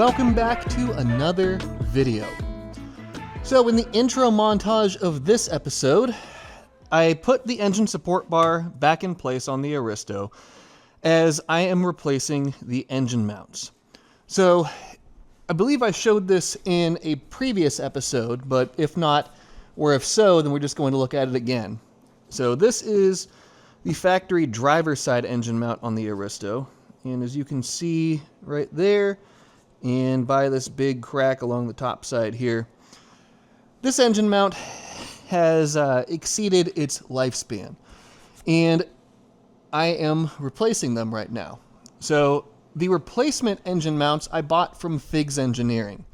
welcome back to another video. So in the intro montage of this episode, I put the engine support bar back in place on the Aristo as I am replacing the engine mounts. So I believe I showed this in a previous episode, but if not, or if so, then we're just going to look at it again. So this is the factory driver's side engine mount on the Aristo. And as you can see right there, and by this big crack along the top side here, this engine mount has exceeded its lifespan. And I am replacing them right now. So the replacement engine mounts I bought from Figs Engineering.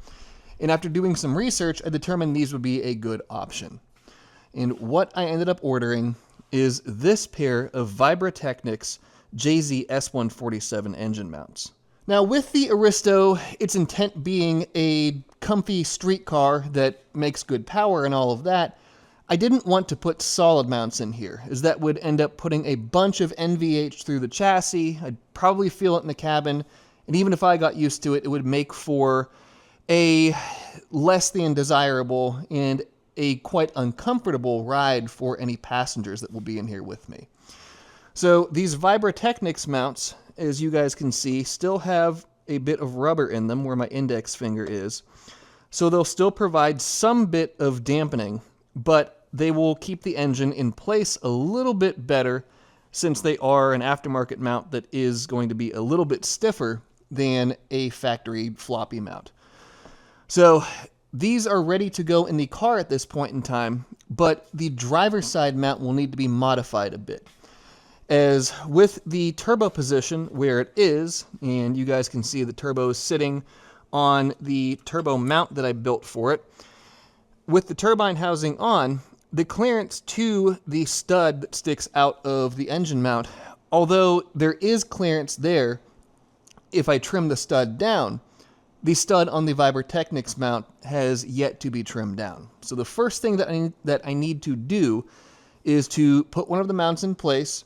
And after doing some research, I determined these would be a good option. And what I ended up ordering is this pair of Vibratechnics JZ S147 engine mounts. Now with the Aristo, its intent being a comfy street car that makes good power and all of that, I didn't want to put solid mounts in here, as that would end up putting a bunch of NVH through the chassis. I'd probably feel it in the cabin, and even if I got used to it, it would make for a less than desirable and a quite uncomfortable ride for any passengers that will be in here with me. So these Vibratechnics mounts, as you guys can see, still have a bit of rubber in them where my index finger is. So they'll still provide some bit of dampening, but they will keep the engine in place a little bit better since they are an aftermarket mount that is going to be a little bit stiffer than a factory floppy mount. So these are ready to go in the car at this point in time, but the driver's side mount will need to be modified a bit. As with the turbo position where it is, and you guys can see the turbo is sitting on the turbo mount that I built for it, with the turbine housing on, the clearance to the stud that sticks out of the engine mount, although there is clearance there, if I trim the stud down, the stud on the Vibratechnics mount has yet to be trimmed down. So the first thing that I need to do is to put one of the mounts in place,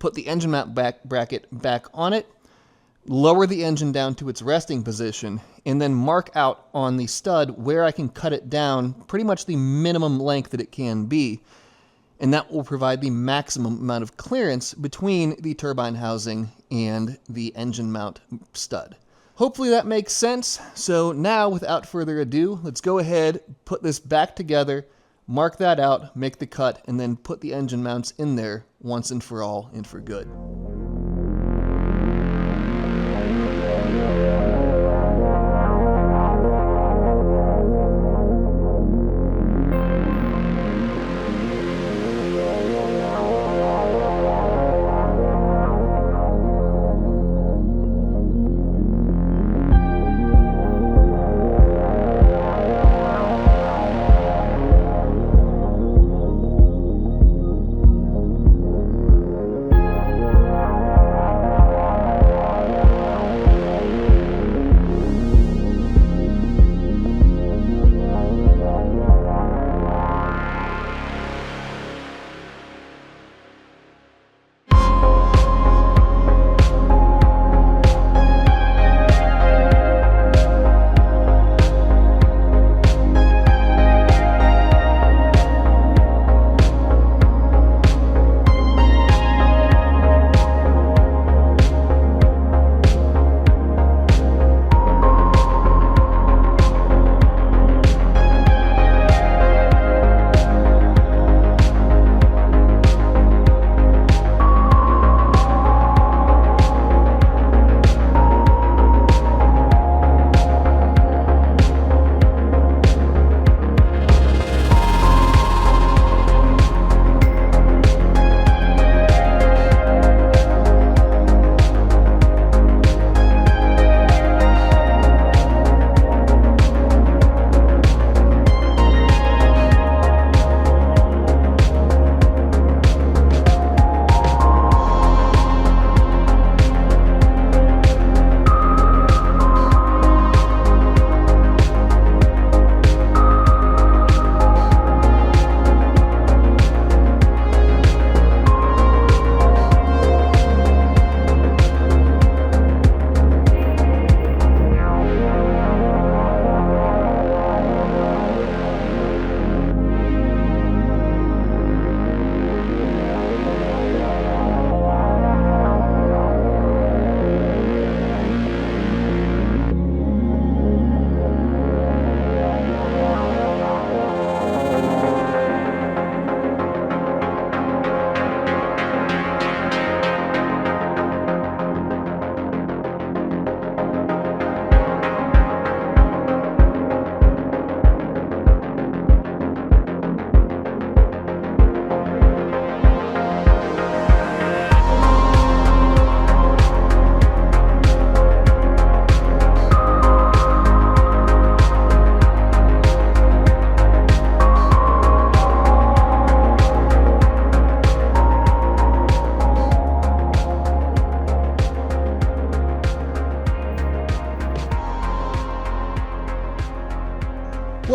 put the engine mount bracket back on it, lower the engine down to its resting position, and then mark out on the stud where I can cut it down pretty much the minimum length that it can be. And that will provide the maximum amount of clearance between the turbine housing and the engine mount stud. Hopefully that makes sense. So now, without further ado, let's go ahead, put this back together, mark that out, make the cut, and then put the engine mounts in there once and for all and for good.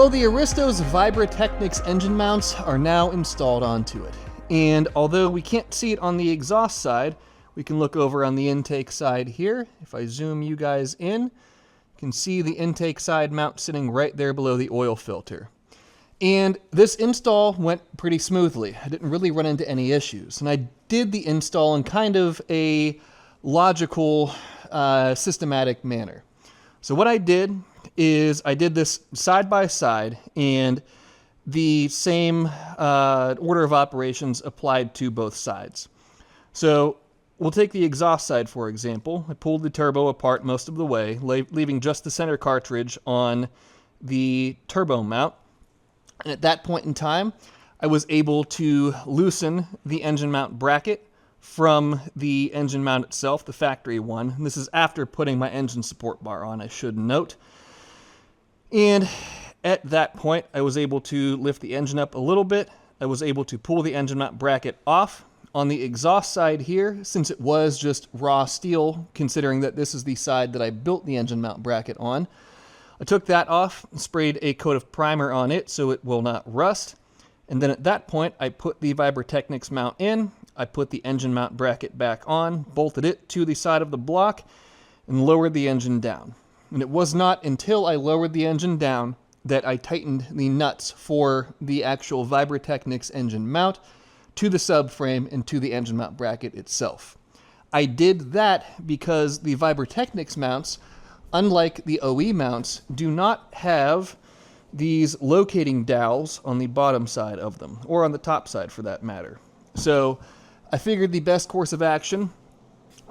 So the Aristo's Vibratechnics engine mounts are now installed onto it. And although we can't see it on the exhaust side, we can look over on the intake side here. If I zoom you guys in, you can see the intake side mount sitting right there below the oil filter. And this install went pretty smoothly. I didn't really run into any issues. And I did the install in kind of a logical, systematic manner. So what I did is I did this side by side, and the same order of operations applied to both sides. So we'll take the exhaust side, for example. I pulled the turbo apart most of the way, leaving just the center cartridge on the turbo mount. And at that point in time, I was able to loosen the engine mount bracket from the engine mount itself, the factory one. And this is after putting my engine support bar on, I should note. And at that point, I was able to lift the engine up a little bit. I was able to pull the engine mount bracket off. On the exhaust side here, since it was just raw steel, considering that this is the side that I built the engine mount bracket on, I took that off, sprayed a coat of primer on it so it will not rust. And then at that point, I put the Vibratechnics mount in. I put the engine mount bracket back on, bolted it to the side of the block, and lowered the engine down. And it was not until I lowered the engine down that I tightened the nuts for the actual Vibratechnics engine mount to the subframe and to the engine mount bracket itself. I did that because the Vibratechnics mounts, unlike the OE mounts, do not have these locating dowels on the bottom side of them, or on the top side for that matter. So I figured the best course of action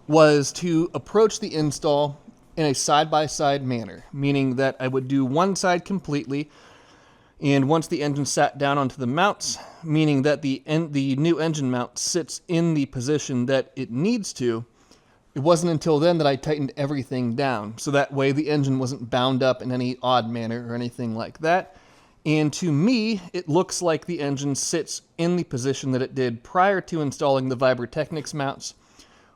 was to approach the install in a side-by-side manner, meaning that I would do one side completely, and once the engine sat down onto the mounts, meaning that the new engine mount sits in the position that it needs to, it wasn't until then that I tightened everything down, so that way the engine wasn't bound up in any odd manner or anything like that. And to me, it looks like the engine sits in the position that it did prior to installing the Vibratechnics mounts,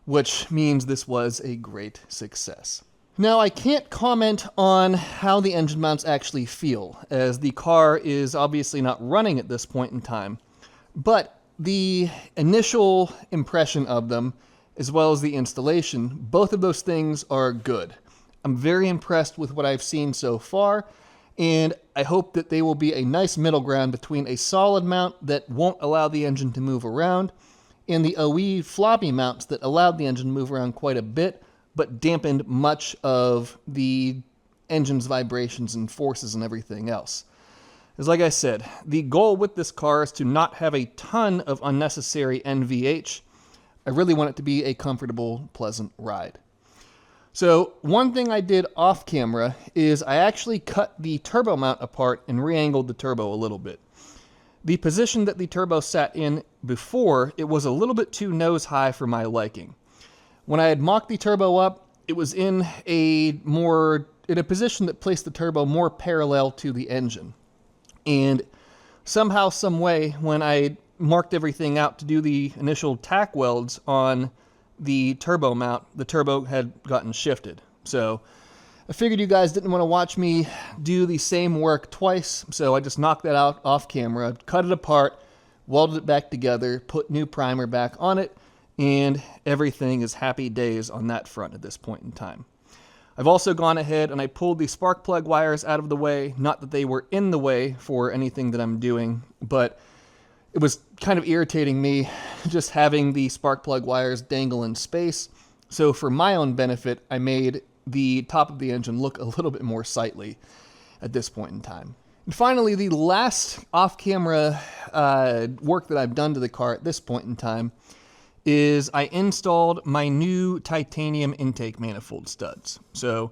which means this was a great success. Now, I can't comment on how the engine mounts actually feel, as the car is obviously not running at this point in time, but the initial impression of them, as well as the installation, both of those things are good. I'm very impressed with what I've seen so far, and I hope that they will be a nice middle ground between a solid mount that won't allow the engine to move around and the OE floppy mounts that allowed the engine to move around quite a bit, but dampened much of the engine's vibrations and forces and everything else. As like I said, the goal with this car is to not have a ton of unnecessary NVH. I really want it to be a comfortable, pleasant ride. So one thing I did off camera is I actually cut the turbo mount apart and re-angled the turbo a little bit. The position that the turbo sat in before, it was a little bit too nose high for my liking. When I had mocked the turbo up, it was in a position that placed the turbo more parallel to the engine. And somehow, some way, when I marked everything out to do the initial tack welds on the turbo mount, the turbo had gotten shifted. So I figured you guys didn't want to watch me do the same work twice, so I just knocked that out off camera, cut it apart, welded it back together, put new primer back on it, and everything is happy days on that front at this point in time. I've also gone ahead and I pulled the spark plug wires out of the way, not that they were in the way for anything that I'm doing, but it was kind of irritating me just having the spark plug wires dangle in space. So for my own benefit, I made the top of the engine look a little bit more sightly at this point in time. And finally, the last off-camera work that I've done to the car at this point in time is I installed my new titanium intake manifold studs. So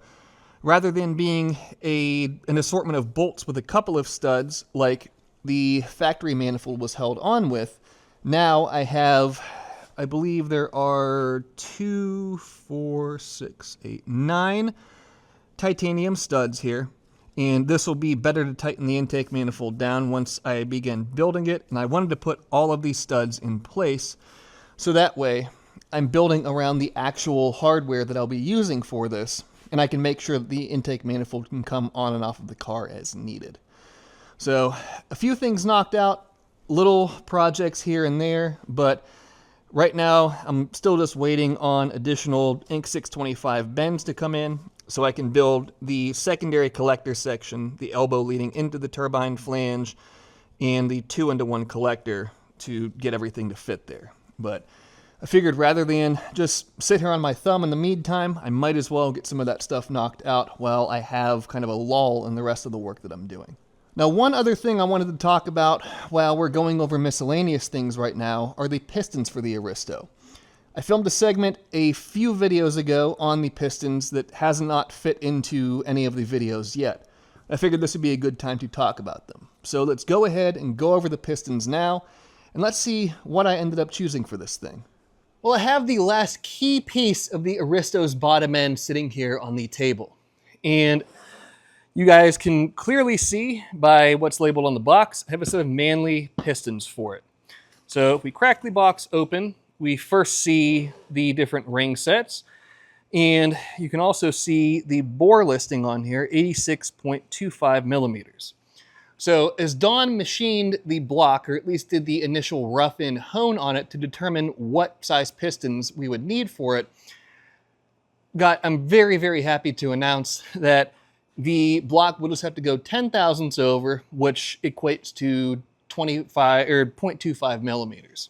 rather than being an assortment of bolts with a couple of studs like the factory manifold was held on with, now I have, I believe there are 9 titanium studs here. And this will be better to tighten the intake manifold down once I begin building it. And I wanted to put all of these studs in place so that way I'm building around the actual hardware that I'll be using for this, and I can make sure that the intake manifold can come on and off of the car as needed. So a few things knocked out, little projects here and there, but right now I'm still just waiting on additional Inc. 625 bends to come in so I can build the secondary collector section, the elbow leading into the turbine flange, and the 2-into-1 collector to get everything to fit there. But I figured rather than just sit here on my thumb in the meantime, I might as well get some of that stuff knocked out while I have kind of a lull in the rest of the work that I'm doing. Now, one other thing I wanted to talk about while we're going over miscellaneous things right now are the pistons for the Aristo. I filmed a segment a few videos ago on the pistons that has not fit into any of the videos yet. I figured this would be a good time to talk about them. So let's go ahead and go over the pistons now, and let's see what I ended up choosing for this thing. Well, I have the last key piece of the Aristo's bottom end sitting here on the table. And you guys can clearly see by what's labeled on the box, I have a set of Manley pistons for it. So if we crack the box open, we first see the different ring sets. And you can also see the bore listing on here, 86.25 millimeters. So as Don machined the block, or at least did the initial rough-in hone on it to determine what size pistons we would need for it, I'm very, very happy to announce that the block will just have to go 10 thousandths over, which equates to 0.25 millimeters.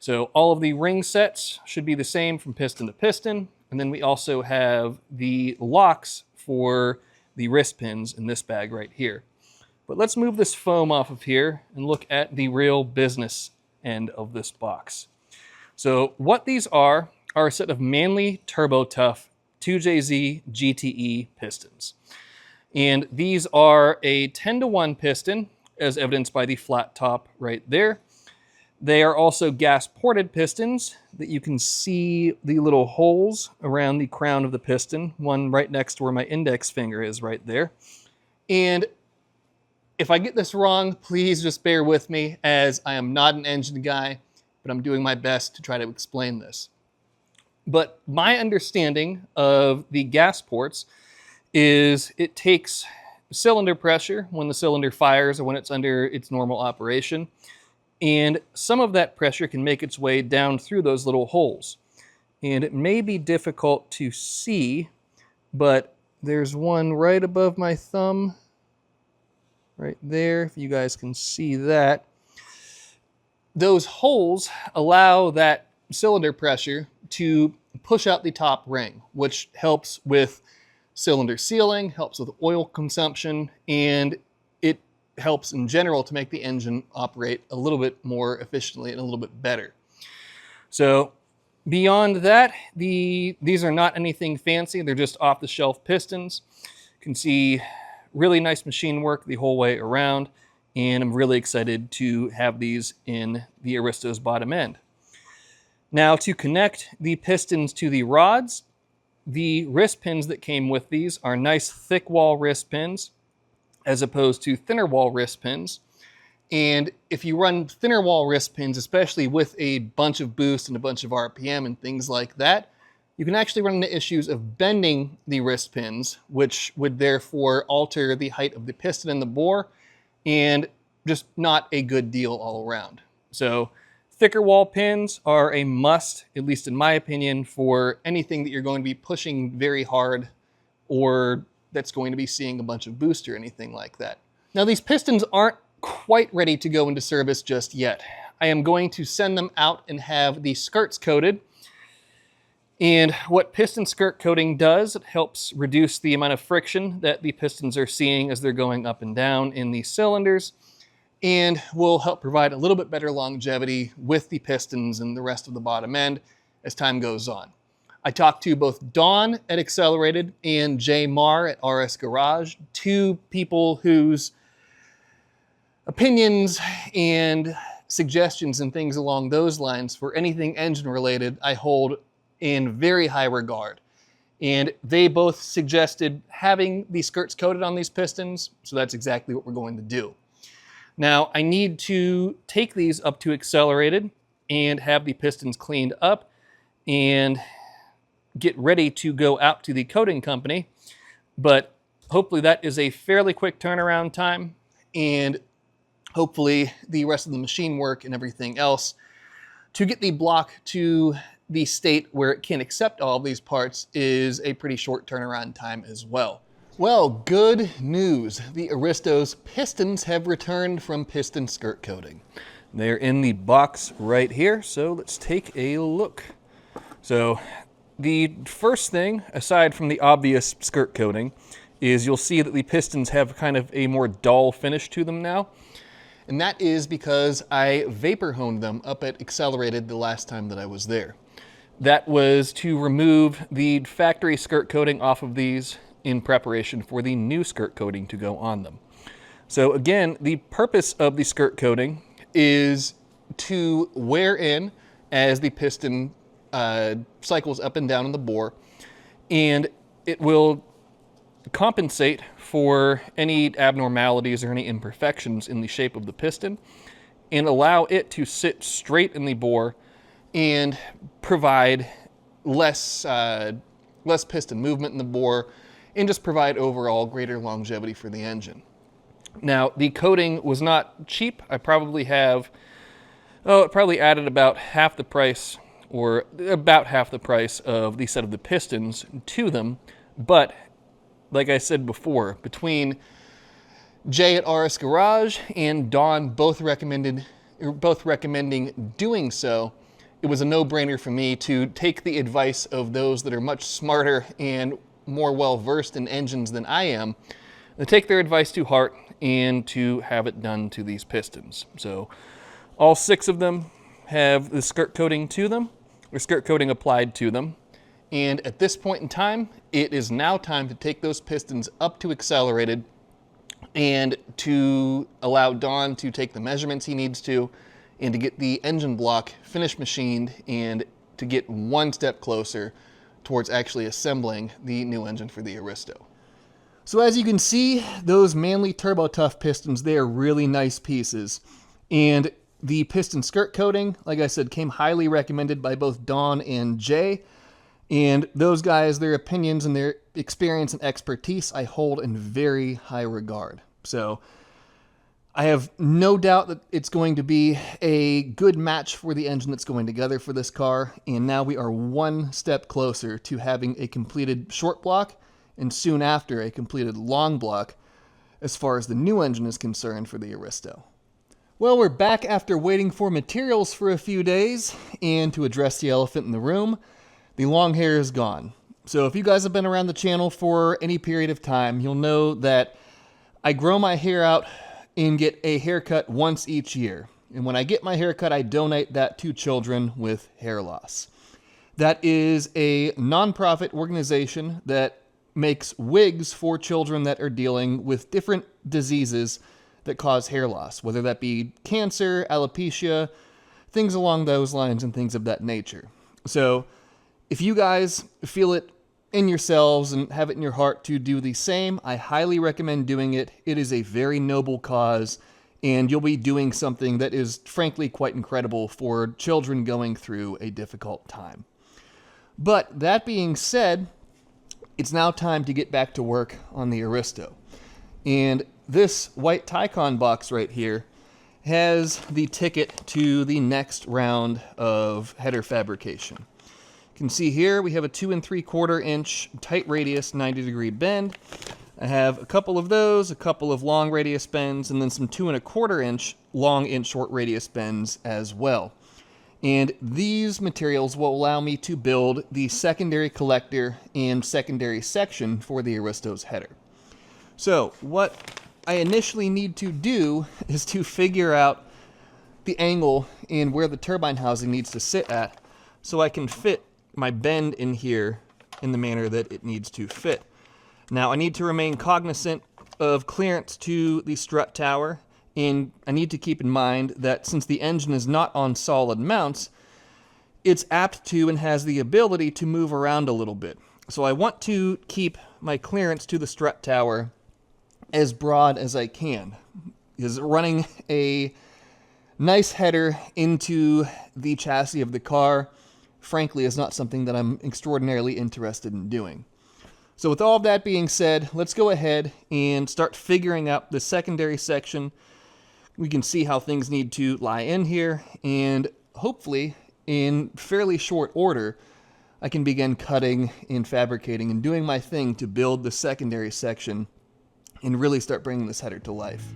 So all of the ring sets should be the same from piston to piston. And then we also have the locks for the wrist pins in this bag right here. But let's move this foam off of here and look at the real business end of this box. So what these are a set of Manley Turbo Tough 2JZ GTE pistons. And these are a 10-to-1 piston, as evidenced by the flat top right there. They are also gas-ported pistons that you can see the little holes around the crown of the piston, one right next to where my index finger is right there. And if I get this wrong, please just bear with me, as I am not an engine guy, but I'm doing my best to try to explain this. But my understanding of the gas ports is it takes cylinder pressure when the cylinder fires or when it's under its normal operation, and some of that pressure can make its way down through those little holes. And it may be difficult to see, but there's one right above my thumb, right there, if you guys can see that. Those holes allow that cylinder pressure to push out the top ring, which helps with cylinder sealing, helps with oil consumption, and it helps in general to make the engine operate a little bit more efficiently and a little bit better. So beyond that, these are not anything fancy. They're just off-the-shelf pistons. You can see really nice machine work the whole way around, and I'm really excited to have these in the Aristo's bottom end. Now, to connect the pistons to the rods, the wrist pins that came with these are nice thick wall wrist pins as opposed to thinner wall wrist pins. And if you run thinner wall wrist pins, especially with a bunch of boost and a bunch of RPM and things like that, you can actually run into issues of bending the wrist pins, which would therefore alter the height of the piston and the bore, and just not a good deal all around. So thicker wall pins are a must, at least in my opinion, for anything that you're going to be pushing very hard or that's going to be seeing a bunch of boost or anything like that. Now, these pistons aren't quite ready to go into service just yet. I am going to send them out and have the skirts coated. And what piston skirt coating does, it helps reduce the amount of friction that the pistons are seeing as they're going up and down in the cylinders, and will help provide a little bit better longevity with the pistons and the rest of the bottom end as time goes on. I talked to both Don at Accelerated and Jay Marr at RS Garage, two people whose opinions and suggestions and things along those lines for anything engine related I hold in very high regard. And they both suggested having the skirts coated on these pistons, so that's exactly what we're going to do. Now, I need to take these up to Accelerated and have the pistons cleaned up and get ready to go out to the coating company, but hopefully that is a fairly quick turnaround time, and hopefully the rest of the machine work and everything else to get the block to the state where it can accept all of these parts is a pretty short turnaround time as well. Well, good news. The Aristo's pistons have returned from piston skirt coating. They're in the box right here, so let's take a look. So the first thing, aside from the obvious skirt coating, is you'll see that the pistons have kind of a more dull finish to them now. And that is because I vapor honed them up at Accelerated the last time that I was there. That was to remove the factory skirt coating off of these in preparation for the new skirt coating to go on them. So again, the purpose of the skirt coating is to wear in as the piston cycles up and down in the bore, and it will compensate for any abnormalities or any imperfections in the shape of the piston and allow it to sit straight in the bore and provide less piston movement in the bore and just provide overall greater longevity for the engine. Now, the coating was not cheap. I probably have, it probably added about half the price or about half the price of the set of the pistons to them. But like I said before, between Jay at RS Garage and Dawn both recommending doing so, it was a no-brainer for me to take the advice of those that are much smarter and more well-versed in engines than I am, to take their advice to heart and to have it done to these pistons. So all 6 of them have the skirt coating to them, or skirt coating applied to them. And at this point in time, it is now time to take those pistons up to Accelerated and to allow Don to take the measurements he needs to and to get the engine block finished machined and to get one step closer towards actually assembling the new engine for the Aristo. So as you can see, those Manly Turbo Tough pistons, they are really nice pieces. And the piston skirt coating, like I said, came highly recommended by both Dawn and Jay. And those guys, their opinions and their experience and expertise, I hold in very high regard. So I have no doubt that it's going to be a good match for the engine that's going together for this car. And now we are one step closer to having a completed short block and soon after a completed long block as far as the new engine is concerned for the Aristo. Well, we're back after waiting for materials for a few days, and to address the elephant in the room, the long hair is gone. So if you guys have been around the channel for any period of time, you'll know that I grow my hair out and get a haircut once each year. And when I get my haircut, I donate that to children with hair loss. That is a nonprofit organization that makes wigs for children that are dealing with different diseases that cause hair loss, whether that be cancer, alopecia, things along those lines and things of that nature. So if you guys feel it in yourselves and have it in your heart to do the same, I highly recommend doing it. It is a very noble cause, and you'll be doing something that is frankly quite incredible for children going through a difficult time. But that being said, it's now time to get back to work on the Aristo. And this white Tycon box right here has the ticket to the next round of header fabrication. You can see here we have a 2 3/4 inch tight radius 90-degree bend. I have a couple of those, a couple of long radius bends, and then some 2 1/4 inch long and short radius bends as well. And these materials will allow me to build the secondary collector and secondary section for the Aristo's header. So what I initially need to do is to figure out the angle and where the turbine housing needs to sit at so I can fit my bend in here in the manner that it needs to fit. Now I need to remain cognizant of clearance to the strut tower, and I need to keep in mind that since the engine is not on solid mounts, it's apt to and has the ability to move around a little bit. So I want to keep my clearance to the strut tower as broad as I can, because running a nice header into the chassis of the car, frankly, is not something that I'm extraordinarily interested in doing. So with all of that being said, let's go ahead and start figuring out the secondary section. We can see how things need to lie in here, and hopefully in fairly short order, I can begin cutting and fabricating and doing my thing to build the secondary section and really start bringing this header to life.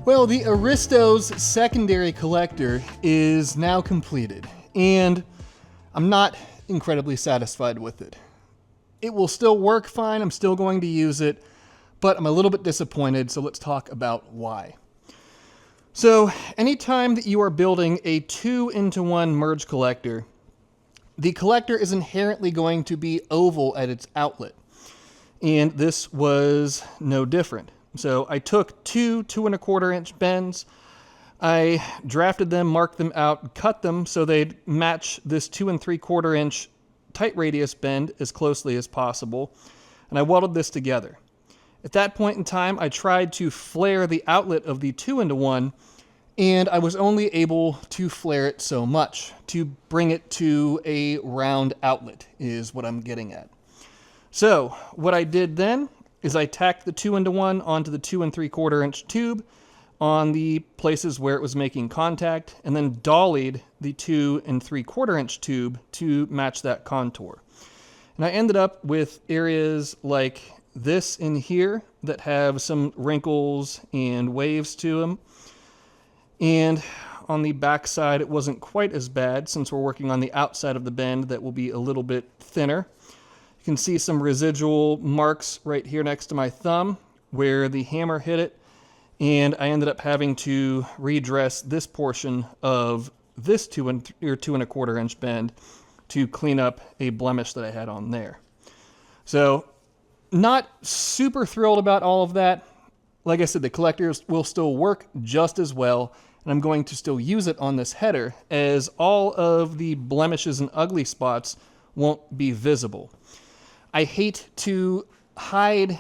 Well, the Aristo's secondary collector is now completed, and I'm not incredibly satisfied with it. It will still work fine, I'm still going to use it, but I'm a little bit disappointed, so let's talk about why. So, anytime that you are building a 2-into-1 merge collector, the collector is inherently going to be oval at its outlet, and this was no different. So I took two 2¼ inch bends, I drafted them, marked them out, cut them so they'd match this 2¾ inch tight radius bend as closely as possible, and I welded this together. At that point in time, I tried to flare the outlet of the 2-in-1, and I was only able to flare it so much. To bring it to a round outlet is what I'm getting at. So what I did then is I tacked the 2-in-1 onto the 2 3/4 inch tube on the places where it was making contact, and then dollied the 2 3/4 inch tube to match that contour. And I ended up with areas like this in here that have some wrinkles and waves to them. And on the back side, it wasn't quite as bad since we're working on the outside of the bend that will be a little bit thinner. You can see some residual marks right here next to my thumb where the hammer hit it. And I ended up having to redress this portion of this 2 1/4 inch bend to clean up a blemish that I had on there. So not super thrilled about all of that. Like I said, the collectors will still work just as well, and I'm going to still use it on this header as all of the blemishes and ugly spots won't be visible. I hate to hide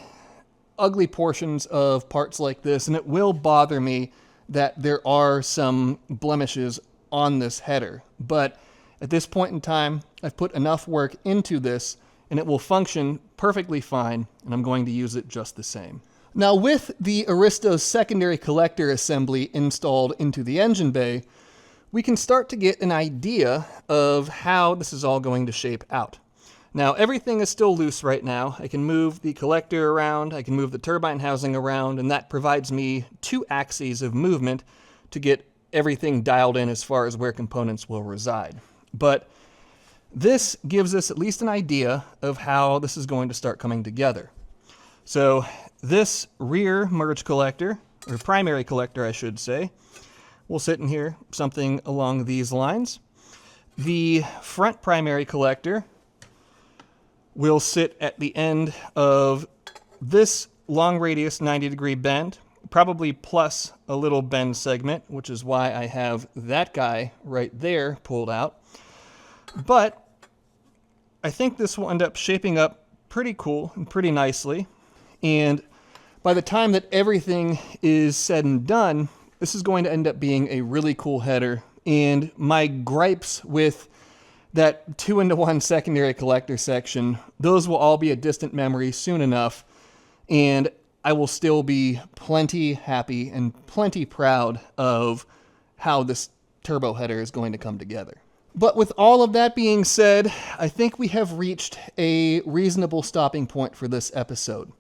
ugly portions of parts like this, and it will bother me that there are some blemishes on this header. But at this point in time, I've put enough work into this, and it will function perfectly fine, and I'm going to use it just the same. Now, with the Aristo secondary collector assembly installed into the engine bay, we can start to get an idea of how this is all going to shape out. Now, everything is still loose right now. I can move the collector around, I can move the turbine housing around, and that provides me 2 axes of movement to get everything dialed in as far as where components will reside. But this gives us at least an idea of how this is going to start coming together. So this rear merge collector, or primary collector I should say, will sit in here something along these lines. The front primary collector will sit at the end of this long radius 90-degree bend, probably plus a little bend segment, which is why I have that guy right there pulled out. But I think this will end up shaping up pretty cool and pretty nicely. And by the time that everything is said and done, this is going to end up being a really cool header. And my gripes with that 2-in-1 secondary collector section, those will all be a distant memory soon enough. And I will still be plenty happy and plenty proud of how this turbo header is going to come together. But with all of that being said, I think we have reached a reasonable stopping point for this episode.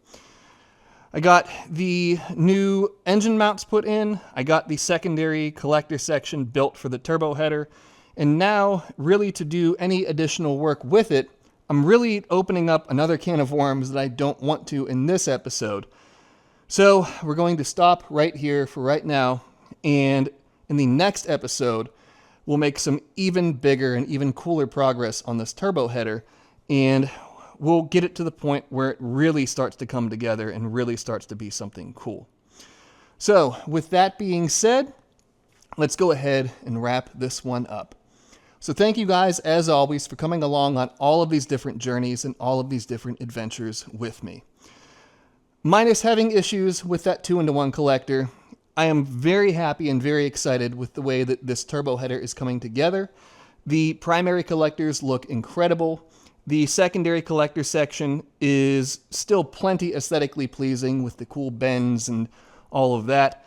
I got the new engine mounts put in, I got the secondary collector section built for the turbo header, and now, really to do any additional work with it, I'm really opening up another can of worms that I don't want to in this episode. So we're going to stop right here for right now, and in the next episode, we'll make some even bigger and even cooler progress on this turbo header, and we'll get it to the point where it really starts to come together and really starts to be something cool. So with that being said, let's go ahead and wrap this one up. So thank you guys, as always, for coming along on all of these different journeys and all of these different adventures with me. Minus having issues with that 2-in-1 collector, I am very happy and very excited with the way that this turbo header is coming together. The primary collectors look incredible. The secondary collector section is still plenty aesthetically pleasing with the cool bends and all of that.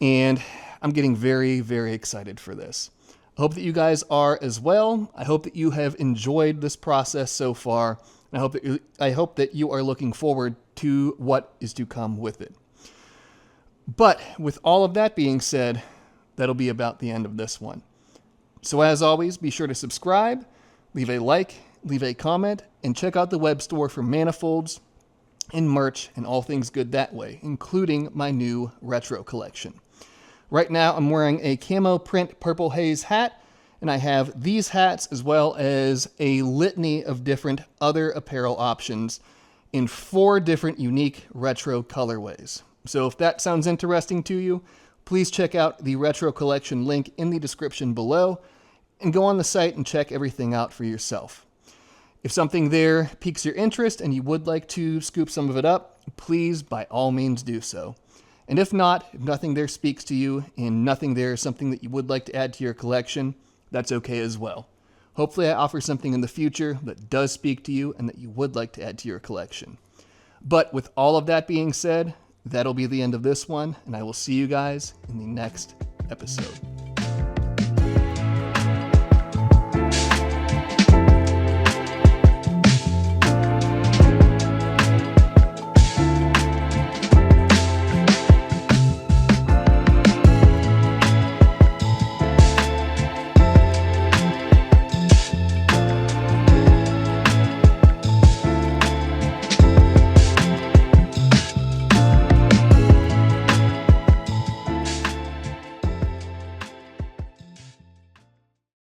And I'm getting very, very excited for this. I hope that you guys are as well. I hope that you have enjoyed this process so far. And I hope that you are looking forward to what is to come with it. But with all of that being said, that'll be about the end of this one. So as always, be sure to subscribe, leave a like, leave a comment, and check out the web store for manifolds and merch and all things good that way, including my new retro collection. Right now, I'm wearing a camo print purple haze hat, and I have these hats as well as a litany of different other apparel options in 4 different unique retro colorways. So if that sounds interesting to you, please check out the retro collection link in the description below and go on the site and check everything out for yourself. If something there piques your interest and you would like to scoop some of it up, please by all means do so. And if not, if nothing there speaks to you and nothing there is something that you would like to add to your collection, that's okay as well. Hopefully I offer something in the future that does speak to you and that you would like to add to your collection. But with all of that being said, that'll be the end of this one, and I will see you guys in the next episode.